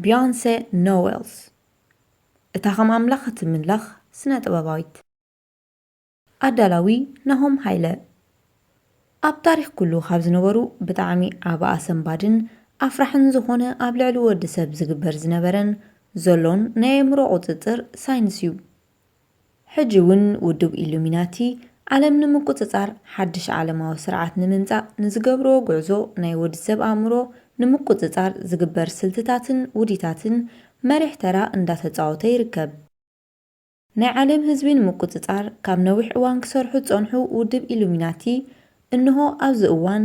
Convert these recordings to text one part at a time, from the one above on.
بيونسي نويلز እታ ከም ኣምላኽ እትምለኽ ስነ ጥበባዊት ኣዳላዊ ናሆም ሃይለ ኣብ ታሪኽ ኩሉ ካብ ዝነበሩ ብጣዕሚ ዓበኣ ሰንባድን ኣፍራሕን ዝኾነ ኣብ ልዕሊ ወዲ ሰብ ዝግበር ዝነበረን ዘሎን ናይ ኣእምሮ ቁፅጥር ሳይንስ እዩ ሕጂ እውን ውድብ ኢሉሚናቲ ዓለም ንምቁፅፃር ሓድሽ ዓለማዊ ስርዓት ንምምፃእ ንዝገብሮ ጉዕዞ ናይ ወዲ ሰብ ኣእምሮ ንምቁፅፃር ዝግበር ስልትታትን ውዲታትን መሪሕ ተራ እንዳተፃወተ ይርከብ ናይ ዓለም ህዝቢ ንምቁፅፃር ካብ ነዊሕ እዋን ክሰርሑ ፀንሑ ውድብ ኢሉሚናቲ እንሆ ኣብዚ እዋን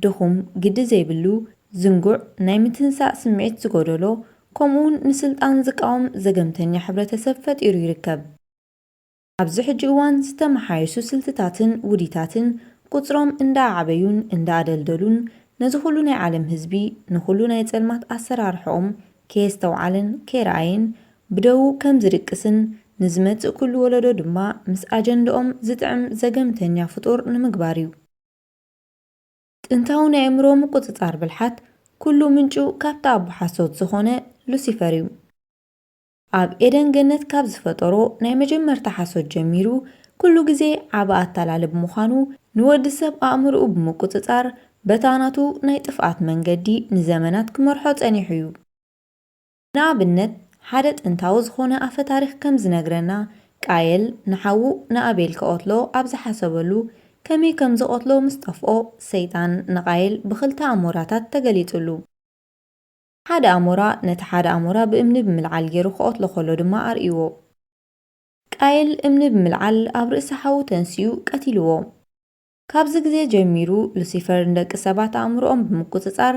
ድኹም ግዲ ዘይብሉ ዝንጉዕ ናይ ምትንሳእ ስምዒት ዝጎደሎ ከምኡውን ንስልጣን ዝቃወም ዘገምተኛ ሕብረተሰብ ፈጢሩ ይርከብ ኣብዚ ሕጂ እዋን ዝተመሓየሹ ስልትታትን ውዲታትን ቁፅሮም እንዳዓበዩን እንዳደልደሉን ነዚ ኩሉ ናይ ዓለም ህዝቢ ንኩሉ ናይ ፀልማት ኣሰራርሖኦም ከየስተውዓልን ከይረኣይን ብደው ከም ዝድቅስን ንዝመፅእ ኩሉ ወለዶ ድማ ምስ ኣጀንድኦም ዝጥዕም ዘገምተኛ ፍጡር ንምግባር እዩ ጥንታዊ ናይ ኣእምሮ ምቁፅፃር ብልሓት ኩሉ ምንጩ ካብቲ ኣቦ ሓሶት ዝኾነ ሉሲፈር እዩ ኣብ ኤደን ገነት ካብ ዝፈጠሮ ናይ መጀመርታ ሓሶት ጀሚሩ ኩሉ ግዜ ዓበ ኣታላሊ ብምዃኑ ንወዲ ሰብ ኣእምርኡ ብምቁፅፃር በታናቱ ናይ ጥፍኣት መንገዲ ንዘመናት ክመርሖ ፀኒሑ እዩ ንኣብነት ሓደ ጥንታዊ ዝኾነ ኣፈ ታሪክ ከም ዝነግረና ቃየል ንሓዉ ንኣቤል ከቆትሎ ኣብ ዝሓሰበሉ ከመይ ከም ዝቆትሎ ምስ ጠፍኦ ሰይጣን ንቃየል ብክልተ ኣሞራታት ተገሊጹሉ ሓደ ኣሞራ ነቲ ሓደ ኣሞራ ብእምኒ ብምልዓል ገይሩ ከቆትሎ ከሎ ድማ ኣርእይዎ ቃየል እምኒ ብምልዓል ኣብ ርእሲ ሓዉ ተንስኡ ቀቲልዎ ካብዚ ግዜ ጀሚሩ ሉሲፈር ንደቂ ሰባት ኣእምሮኦም ብምቁፅፃር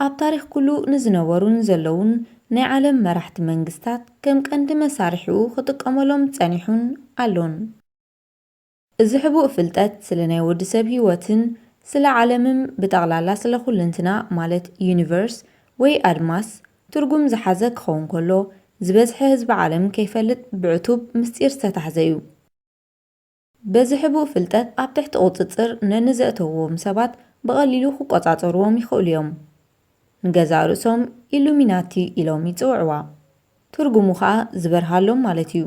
ኣብ ታሪክ ኩሉ ንዝነበሩን ዘለውን ናይ ዓለም መራሕቲ መንግስታት ከም ቀንዲ መሳርሒኡ ክጥቀመሎም ፀኒሑን ኣሎን እዚ ሕቡእ ፍልጠት ስለ ናይ ወዲ ሰብ ሂወትን ስለ ዓለምን ብጠቕላላ ስለ ኩልንትና ማለት ዩኒቨርስ ወይ ኣድማስ ትርጉም ዝሓዘ ክኸውን ከሎ ዝበዝሐ ህዝቢ ዓለም ከይፈልጥ ብዕቱብ ምስጢር ዝተታሕዘ እዩ በዚ ሕቡእ ፍልጠት ኣብ ትሕቲ ቁፅፅር ነንዘእተውዎም ሰባት ብቐሊሉ ክቆፃፀርዎም ይኽእሉ እዮም ንገዛ ርእሶም ኢሉሚናቲ ኢሎም ይፅውዕዋ ትርጉሙ ከዓ ዝበርሃሎም ማለት እዩ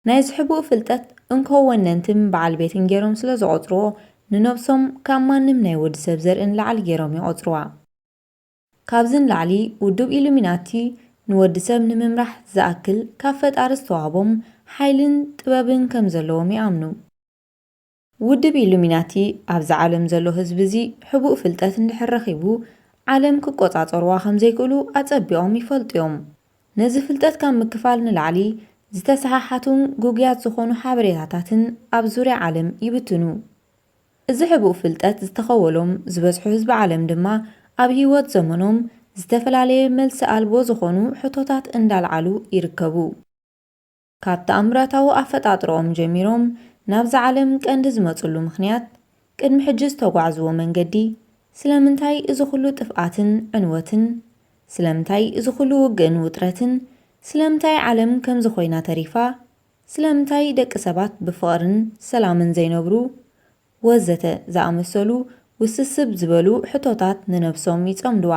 ናይ ዝሕቡእ ፍልጠት እንከወነንትን በዓል ቤትን ገይሮም ስለ ዝቆፅርዎ ንነብሶም ካብ ማንም ናይ ወዲ ሰብ ዘርእን ላዕሊ ገይሮም ይቆፅርዋ ካብዝን ላዕሊ ውድብ ኢሉሚናቲ ንወዲ ሰብ ንምምራሕ ዝኣክል ካብ ፈጣሪ ዝተዋህቦም ሓይልን ጥበብን ከም ዘለዎም ይኣምኑ ውድብ ኢሉሚናቲ ኣብዚ ዓለም ዘሎ ህዝቢ እዚ ሕቡእ ፍልጠት እንድሕር ረኺቡ ዓለም ክቆፃፀርዋ ከም ዘይክእሉ ኣፀቢቖም ይፈልጡ እዮም ነዚ ፍልጠት ካብ ምክፋል ንላዕሊ ዝተሰሓሓቱን ጉግያት ዝኾኑ ሓበሬታታትን ኣብ ዙርያ ዓለም ይብትኑ እዚ ሕቡእ ፍልጠት ዝተኸወሎም ዝበዝሑ ህዝቢ ዓለም ድማ ኣብ ሂወት ዘመኖም ዝተፈላለየ መልሲ ኣልቦ ዝኾኑ ሕቶታት እንዳልዓሉ ይርከቡ ካብ ተኣምራታዊ ኣፈጣጥሮኦም ጀሚሮም ናብዚ ዓለም ቀንዲ ዝመፅሉ ምክንያት ቅድሚ ሕጂ ዝተጓዕዝዎ መንገዲ ስለምንታይ እዚ ኩሉ ጥፍኣትን ዕንወትን ስለምንታይ እዚ ኩሉ ውግእን ውጥረትን ስለምንታይ ዓለም ከምዚ ኮይና ተሪፋ ስለምንታይ ደቂ ሰባት ብፍቕርን ሰላምን ዘይነብሩ ወዘተ ዝኣመሰሉ ውስብስብ ዝበሉ ሕቶታት ንነብሶም ይፀምድዋ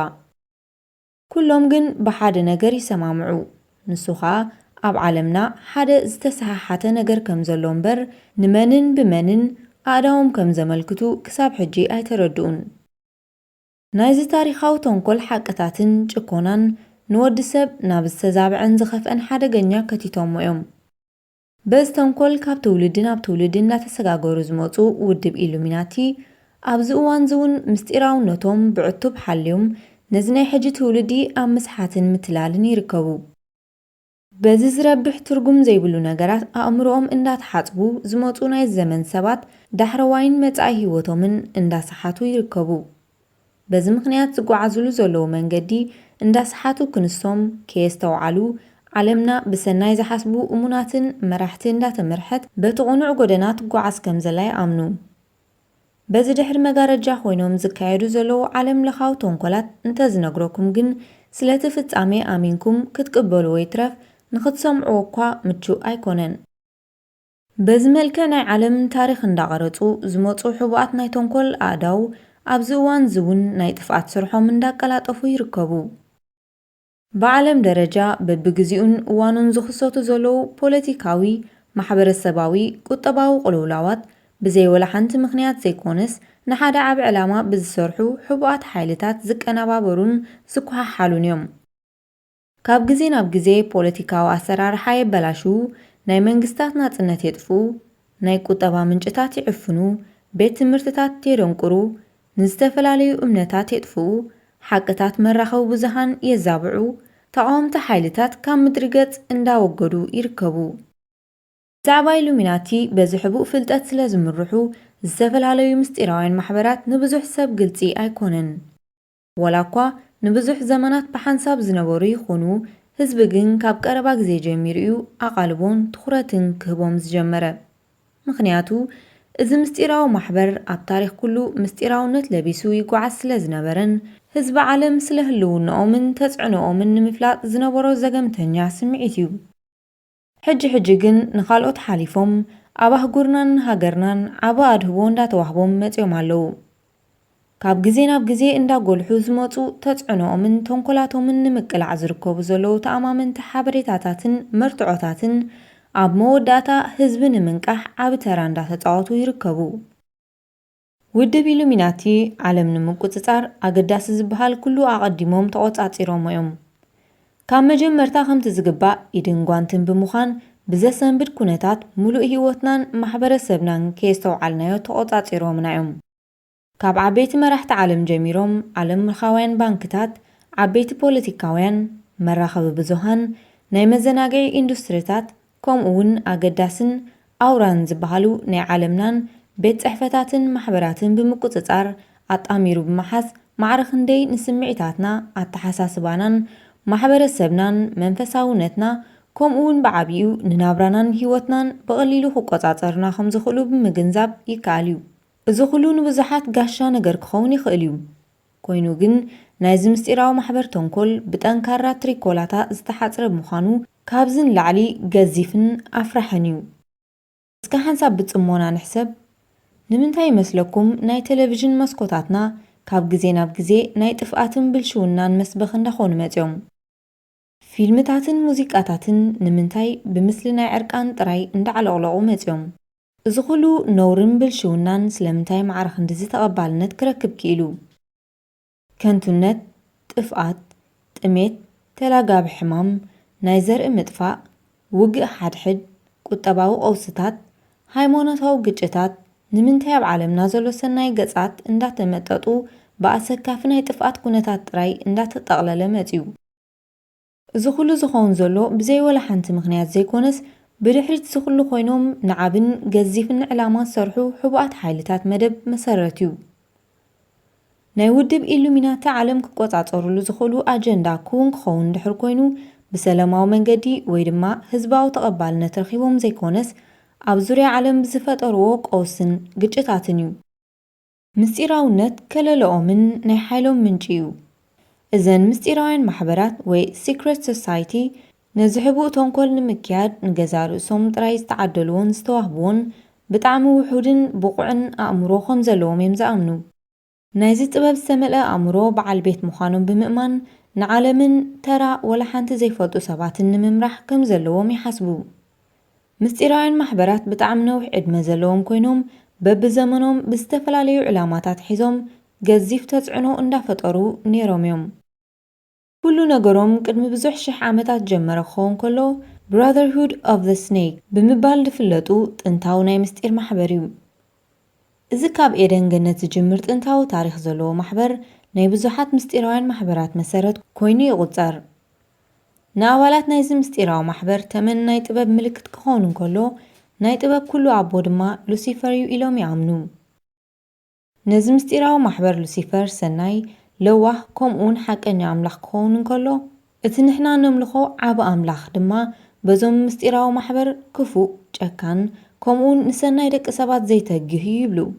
ኩሎም ግን ብሓደ ነገር ይሰማምዑ ንሱ ከዓ ኣብ ዓለምና ሓደ ዝተሰሓሓተ ነገር ከም ዘሎ እምበር ንመንን ብመንን ኣእዳዎም ከም ዘመልክቱ ክሳብ ሕጂ ኣይተረድኡን ናይዚ ታሪኻዊ ተንኮል ሓቅታትን ጭኮናን ንወዲ ሰብ ናብ ዝተዛብዐን ዝኸፍአን ሓደገኛ ከቲቶም እዮም በዚ ተንኮል ካብ ትውልዲ ናብ ትውልዲ እንዳተሰጋገሩ ዝመፁ ውድብ ኢሉሚናቲ ኣብዚ እዋን እውን ምስጢራውነቶም ብዕቱብ ሓልዮም ነዚ ናይ ሕጂ ትውልዲ ኣብ ምስሓትን ምትላልን ይርከቡ በዚ ዝረብሕ ትርጉም ዘይብሉ ነገራት ኣእምሮኦም እንዳተሓፅቡ ዝመፁ ናይ ዘመን ሰባት ዳሕረዋይን መጻኢ ሂወቶምን እንዳሰሓቱ ይርከቡ በዚ ምክንያት ዝጓዓዝሉ ዘለዉ መንገዲ እንዳሰሓቱ ክንስቶም ከየስተውዓሉ ዓለምና ብሰናይ ዝሓስቡ እሙናትን መራሕቲ እንዳተመርሐት በቲ ቁኑዕ ጎደና ትጓዓዝ ከም ዘላ ይኣምኑ በዚ ድሕሪ መጋረጃ ኮይኖም ዝካየዱ ዘለዉ ዓለም ለኻዊ ተንኮላት እንተዝነግረኩም ግን ስለቲ ፍጻሜ ኣሚንኩም ክትቅበሉ ወይ ትረፍ ንኽትሰምዑ እኳ ምቹእ ኣይኮነን በዚ መልክዕ ናይ ዓለም ታሪክ እንዳቐረፁ ዝመፁ ሕቡኣት ናይ ተንኮል ኣእዳው ኣብዚ እዋን ዝውን ናይ ጥፍኣት ስርሖም እንዳቀላጠፉ ይርከቡ بعلم درجة ببجزئون وانون زخصوت زلو بوليتيكاوي محبرسباوي قطباو قلولاوات بزي ولا حنت مخنيات زيكونس نحادا عب علامة بزسرحو حبوات حايلتات زك أنابابرون زكوها حالون يوم كاب جزي ناب جزي بوليتيكاو أسرار حايب بلاشو ناي منجستات ناتنات يدفو ناي قطبا منجتات يعفنو بيت تمرتتات تيرنقرو نستفلاليو امنتات يدفو حقتات مرخو بزهان يزابعو تقومت حايلتات كام مدرقات انداوغدو يركبو زعبا إلوميناتي بزحبو فلتات سلازم الروحو زفلاليو مستيراوين محبرات نبزح سب قلتي ايكونن ولاكوا نبزح زمانات بحنساب زنبورو يخونو هزبقن كاب قرباك زي جميريو اقالبون تخورتن كهبوم زجمره مخنياتو إذا مستيراو محبر التاريخ كله مستيراونت لبيسو يقعس سلازنبرن هزب عالم سلهلو نؤمن تسعنو أمن نمفلات زنبورو زقمتنيا سمعيتيو حج جن نخالقت حاليفهم أباه قرنان هاقرنان عبا أدهبون دا توحبهم متيوم هلو كاب جزينا بجزي اندا قولحو زموتو تسعنو أمن تنقلاتو من نمك العزركو بزلو تأمامن تحابريتاتاتن مرتعوتاتن عب موداتا هزبن منكح عب تران دا تتعوتو يركبو ودب إلوميناتي عالم نمكو تتار أقداس زبهال كلو أقدمهم تقوتاتيروم يوم كام مجمرتا خم تزقبا إدن قوانتن بمخان بزسن بد كونتات ملو هيوتنان محبر سبنان كيستو عالنايو تقوتاتيروم نايوم كاب عبيت مرحت عالم جميروم عالم مخاوين بانكتات عبيت بوليتيكاوين مراخب بزوهان ناي مزناقعي اندستريتات كوم اون أقداسن أوران زبهالو ناي عالمنان بيت احفتاتن محبراتن بمكوتتار أطاميرو بمحاس معرخن دي نسمعيتاتنا التحساسبانان محبر سبنان منفساونتنا كوم اون بعبيو ننابرانان هيوتنان بغليلو حقوقاتارنا خمزخلو بمجنزاب يكاليو زخلو نبزحات قاشا نگر كخوني خليو كوينو جن نايز مستيراو محبر تنكل بتنكارا تريكولاتا استحاصر بمخانو كابزن لعلي جزيفن أفرحنيو اسكا حنساب بتصمونا نحسب نمنتاي مسلكم ناي تلفزيون مسكوتاتنا كاب جزينا بجزي ناي تفقاتن بالشونان مسبخن دخون متيوم فيلمتاتن موزيكاتاتن نمنتاي بمثل ناي عرقان تراي اندعالغلغو متيوم زخلو نورن بالشونان سلمتاي معرخن دزي تقبالنت كركب كيلو كنتونت تفقات تميت تلاقاب حمام نايزر مدفع وقع حدحد قطباو قوستات هايمونتاو قجتات نمنتاي بعالمنا زلو سناي قصات اندات متطو بأسكافنا يتفقات كونتات راي اندات تقلل متيو زخلو زخون زلو بزي ولا حنت مخنيات زيكونس بدحرت زخلو خوينوم نعابن جزيفن علامات سرحو حبوات حايلتات مدب مسارتيو ناي ودب إلوميناتا عالم كقوطاطورلو زخلو أجندا كون كخون دحر كوينو بسلاماو منجدي ويدما هزباو تقبالنت رخيبهم زيكونس أب زوريا عالم بزفترو قوسن قجتاتنيو مستيراونت كللو من ناي حايلوم منجيو إذن مستيراوين محبرات و Secret Society نزحبو تنكل نمكياد نجزارو سوم ترايز تعدلون استوهبون بتعمو وحودن بقعن أمروخم زلوم يمزأمنو نايزي طباب سملأ أمرو بعال بيت مخانم بمئمان نعالمن ترى ولا حانت زي فلطو سباتن نممرح كم زلوم يحسبو مستيراوين محبرات بتعمنو عدم زلوم كوينوم بب زمنوم بستفلاليو علاماتات حيزوم جزيف تزعنو اندافتقرو نيروم يوم كلو نگروم قدم بزح شح عامتات جمره خون كلو Brotherhood of the Snake بمبال دفلتو تنتاو ناي مستير محبريو إذا كاب إيدن جنت جمرت انتاو تاريخ زلو محبر ناي بزحات مستيراوين محبرات مسارت كويني يغطر ناوالات نايز مستيراو محبر تمن ناي طباب ملكت كخون كلو ناي طباب كلو عبو دما لوسيفريو إلوم يعمنو نايز مستيراو محبر لوسيفر سناي لوه كوم اون حقني أملاخ كون كله اتنحنا نملخو عب أملاخ دما بزوم مستيراو محبر كفو جاكان كوم اون نسنا يدك سبات زي تجهي يبلو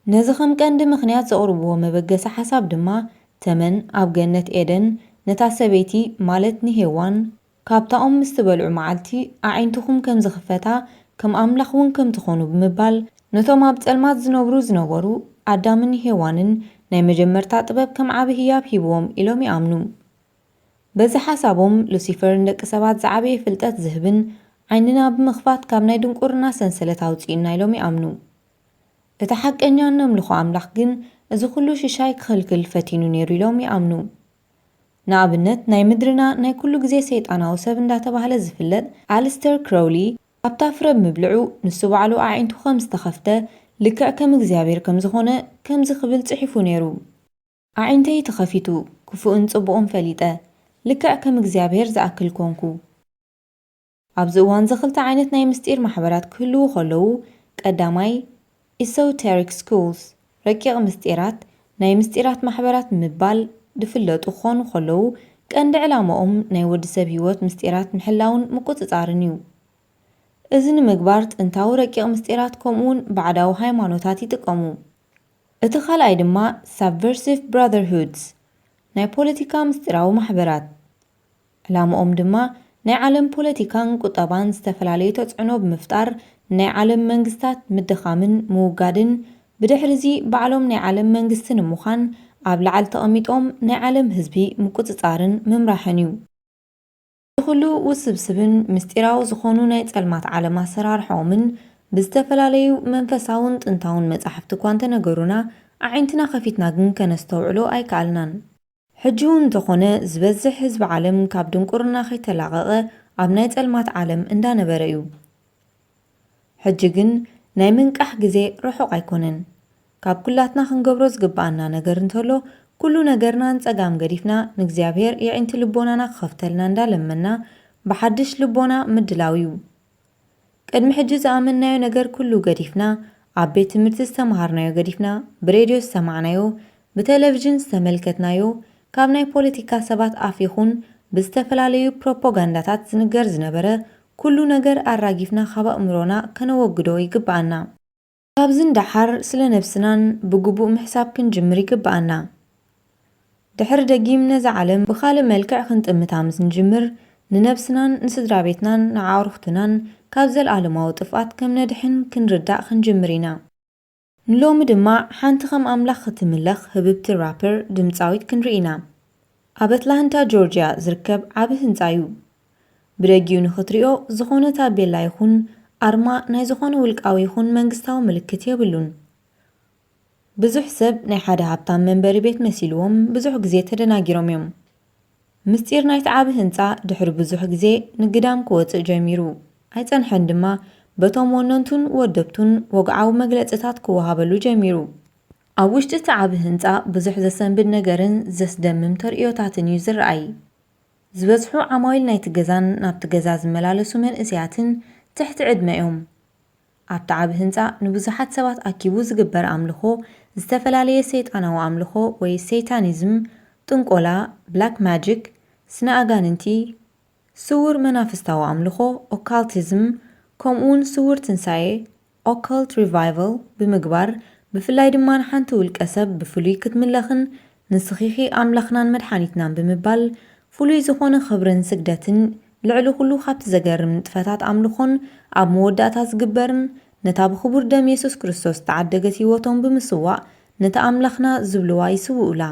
نزخم كان دم مخنيات زقربو مبقس حساب دما تمن أب جنة إيدن نتاسبيتي مالتني هيوان كابتا مستبلعو معالتي أعينتخم كم زخفتا كم أملاخون كم تخونو بمبال نتو ما بتقلمات زنوبرو عدامن هيوانن ناي مجمرتا طباب كم عاب هياب هيبوهم إلوم يأمنو በዚ ሓሳቦም ሉሲፈር ንደቂ ሰባት ዝዓበየ ፍልጠት ዝህብን ዓይንና ብምኽፋት ካብ ናይ ድንቁርና ሰንሰለት ኣውፂኡና ኢሎም ይኣምኑ። እቲ ሓቀኛ ነምልኾ ኣምላኽ ግን እዚ ኩሉ ሽሻይ ክኽልክል ፈቲኑ ነይሩ ኢሎም ይኣምኑ። ንኣብነት ናይ ምድርና ናይ ኩሉ ግዜ ሰይጣናዊ ሰብ እንዳተባህለ ዝፍለጥ ኣሊስተር ክራውሊ ኣብታ ፍረ ብምብልዑ ንሱ ባዕሉ ኣዒንቱ ከም ዝተኸፍተ ልክዕ ከም እግዚኣብሔር ከም ዝኾነ ከምዚ ክብል ጽሒፉ ነይሩ። ኣዒንተይ ተኸፊቱ ክፉእን ጽቡቕን ፈሊጠ ልክዕ ከም እግዚኣብሔር ዝኣክል ኮንኩ። ኣብዚ እዋን ክልተ ዓይነት ናይ ምስጢር ማሕበራት ክህልው ከለዉ ቀዳማይ ኢሶቴሪክ ስኩልስ ረቂቕ ምስጢራት ናይ ምስጢራት ማሕበራት ምባል ድፍለጡ ክኾኑ ከለዉ ቀንዲ ዕላምኦም ናይ ወዲ ሰብ ህይወት ምስጢራት ምሕላውን ምቁፅፃርን እዩ። እዚ ንምግባር ጥንታዊ ረቂቕ ምስጢራት ከምኡውን ባዕዳዊ ሃይማኖታት ይጥቀሙ። እቲ ካልኣይ ድማ ሳብቨርሲቭ ብራዘርሁድስ ናይ ፖለቲካ ምስጢራዊ ማሕበራት ዕላምኦም ድማ ናይ ዓለም ፖለቲካን ቁጠባን ዝተፈላለዩ ተፅዕኖ ብምፍጣር ናይ ዓለም መንግስታት ምድኻምን ምውጋድን ብድሕሪ እዚ ባዕሎም ናይ ዓለም መንግስቲ ንምዃን ኣብ ላዕሊ ተቐሚጦም ናይ ዓለም ህዝቢ ምቁፅፃርን ምምራሕን እዩ። ኩሉ ውስብስብን ምስጢራዊ ዝኾኑ ናይ ጸልማት ዓለም ኣሰራርሖምን ብዝተፈላለዩ መንፈሳውን ጥንታውን መጻሕፍቲ እኳ እንተነገሩና ኣዒንትና ከፊትና ግን ከነስተውዕሎ ኣይከኣልናን። ሕጂ እውን እንተኾነ ዝበዝሕ ህዝቢ ዓለም ካብ ድንቁርና ከይተላቐቐ ኣብ ናይ ጸልማት ዓለም እንዳነበረ እዩ። ሕጂ ግን ናይ ምንቃሕ ግዜ ርሑቕ ኣይኮነን። ካብ ኩላትና ክንገብሮ ዝግባአና ነገር እንተሎ ኩሉ ነገርናን ጸጋም ገዲፍና ንእግዚኣብሔር የዒንቲ ልቦናና ክኸፍተልና እንዳለመና ብሓድሽ ልቦና ምድላው እዩ። ቅድሚ ሕጂ ዝኣመናዮ ነገር ኩሉ ገዲፍና ኣብ ቤት ትምህርቲ ዝተምሃርናዮ ገዲፍና ብሬድዮ ዝሰማዕናዮ ብቴሌቭዥን ዝተመልከትናዮ ካብ ናይ ፖለቲካ ሰባት ኣፍ ይኹን ብዝተፈላለዩ ፕሮፓጋንዳታት ዝንገር ዝነበረ ኩሉ ነገር ኣራጊፍና ካብ ኣእምሮና ከነወግዶ ይግባአና። ካብዚ እንዳሓር ስለ ነብስናን ብግቡእ ምሕሳብ ክንጅምር ይግባአና። ድሕሪ ደጊም ነዚ ዓለም ብኻልእ መልክዕ ክንጥምታ ምስ ንጅምር ንነብስናን ንስድራ ቤትናን ንዓርኽትናን ካብ ዘለኣለማዊ ጥፍኣት ከም ነድሕን ክንርዳእ ክንጅምር ኢና። ንሎሚ ድማ ሓንቲ ከም ኣምላኽ ክትምለኽ ህብብቲ ራፐር ድምፃዊት ክንርኢ ኢና። ኣብ ኣትላንታ ጆርጅያ ዝርከብ ዓብ ህንፃ እዩ። ብደጊኡ ንኽትሪኦ ዝኾነ ታቤላ ይኹን ኣርማ ናይ ዝኾነ ውልቃዊ ይኹን መንግስታዊ ምልክት የብሉን። ብዙሕ ሰብ ናይ ሓደ ሃብታም መንበሪ ቤት መሲልዎም ብዙሕ ግዜ ተደናጊሮም እዮም። ምስጢር ናይቲ ዓብ ህንፃ ድሕሪ ብዙሕ ግዜ ንግዳም ክወፅእ ጀሚሩ ኣይፀንሐን ድማ በቶም ወነንቱን ወደብቱን ወግዓዊ መግለፅታት ክወሃበሉ ጀሚሩ። ኣብ ውሽጢ እቲ ዓብ ህንፃ ብዙሕ ዘሰንብድ ነገርን ዘስደምም ተርእዮታትን እዩ ዝረኣይ። ዝበዝሑ ዓማዊል ናይቲ ገዛን ናብቲ ገዛ ዝመላለሱ መንእስያትን ትሕቲ ዕድመ እዮም። ኣብቲ ዓብ ህንፃ ንብዙሓት ሰባት ኣኪቡ ዝግበር ኣምልኾ ዝተፈላለየ ሰይጣናዊ ኣምልኾ ወይ ሴይታኒዝም፣ ጥንቆላ፣ ብላክ ማጂክ፣ ስነ ኣጋንንቲ፣ ስውር መናፍስታዊ ኣምልኾ ኦካልቲዝም፣ ከምኡውን ስውር ትንሳኤ ኦካልት ሪቫይቫል ብምግባር ብፍላይ ድማ ንሓንቲ ውልቀ ሰብ ብፍሉይ ክትምለኽን ንስኺኺ ኣምላኽናን መድሓኒትናን ብምባል ፍሉይ ዝኾነ ክብርን ስግደትን ልዕሊ ኩሉ ካብቲ ዘገርም ንጥፈታት ኣምልኾን ኣብ መወዳእታ ዝግበርን ነታ ብክቡር ደም ኢየሱስ ክርስቶስ ተዓደገት ህይወቶም ብምስዋዕ ነታ ኣምላኽና ዝብልዋ ይስውኡላ።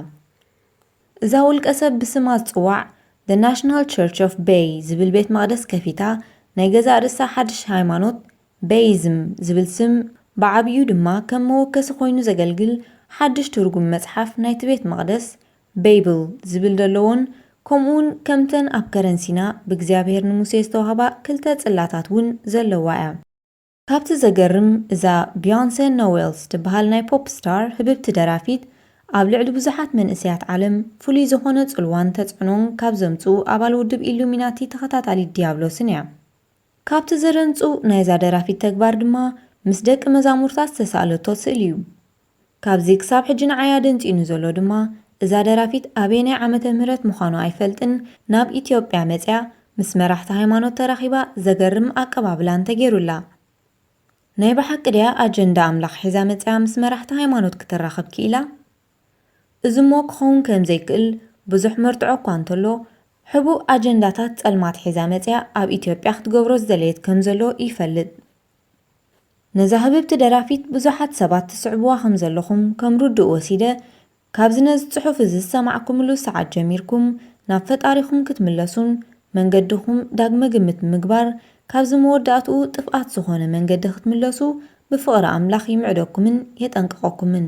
እዛ ውልቀ ሰብ ብስማ ዝፅዋዕ The National Church of Bay ዝብል ቤት መቕደስ ከፊታ ናይ ገዛ ርእሳ ሓድሽ ሃይማኖት ቤይዝም ዝብል ስም ብዓብዩ ድማ ከም መወከሲ ኮይኑ ዘገልግል ሓድሽ ትርጉም መጽሓፍ ናይቲ ቤት መቕደስ ቤይብል ዝብል ዘለዎን ከምኡውን ከምተን ኣብ ከረንሲና ብእግዚኣብሔር ንሙሴ ዝተዋህባ ክልተ ጽላታት እውን ዘለዋ እያ። ካብቲ ዘገርም እዛ ቢዮንሴ ኖዌልስ ትበሃል ናይ ፖፕ ስታር ህብብቲ ደራፊት ኣብ ልዕሊ ብዙሓት መንእስያት ዓለም ፍሉይ ዝኾነ ጽልዋን ተጽዕኖን ካብ ዘምፁ ኣባል ውድብ ኢሉሚናቲ ተኸታታሊት ዲያብሎስን እያ። ካብቲ ዘረንፁ ናይዛ ደራፊት ተግባር ድማ ምስ ደቂ መዛሙርታት ዝተሳእለቶ ስእሊ እዩ። ካብዚ ክሳብ ሕጂ ንዓያ ደንፂኑ ዘሎ ድማ እዛ ደራፊት ኣበይ ናይ ዓመተ ምህረት ምዃኑ ኣይፈልጥን ናብ ኢትዮጵያ መፅያ ምስ መራሕቲ ሃይማኖት ተራኺባ ዘገርም ኣቀባብላን ተገይሩላ። ናይ ብሓቂ ድያ ኣጀንዳ ኣምላኽ ሒዛ መፅያ ምስ መራሕቲ ሃይማኖት ክትራኸብ ክኢላ? እዚ ሞ ክኸውን ከም ዘይክእል ብዙሕ መርትዖ እኳ እንተሎ ሕቡእ ኣጀንዳታት ጸልማት ሒዛ መፅያ ኣብ ኢትዮጵያ ክትገብሮ ዝደለየት ከም ዘሎ ይፈልጥ። ነዛ ህብብቲ ደራፊት ብዙሓት ሰባት ትስዕብዋ ከም ዘለኹም ከም ርድእ ወሲደ ካብዚ ነዚ ጽሑፍ እዚ ዝሰማዕኩምሉ ሰዓት ጀሚርኩም ናብ ፈጣሪኹም ክትምለሱን መንገድኹም ዳግመ ግምት ምግባር ካብ ዝመወዳእቱ ጥፍኣት ዝኾነ መንገዲ ክትምለሱ ብፍቕሪ ኣምላኽ ይምዕደኩምን የጠንቅቐኩምን።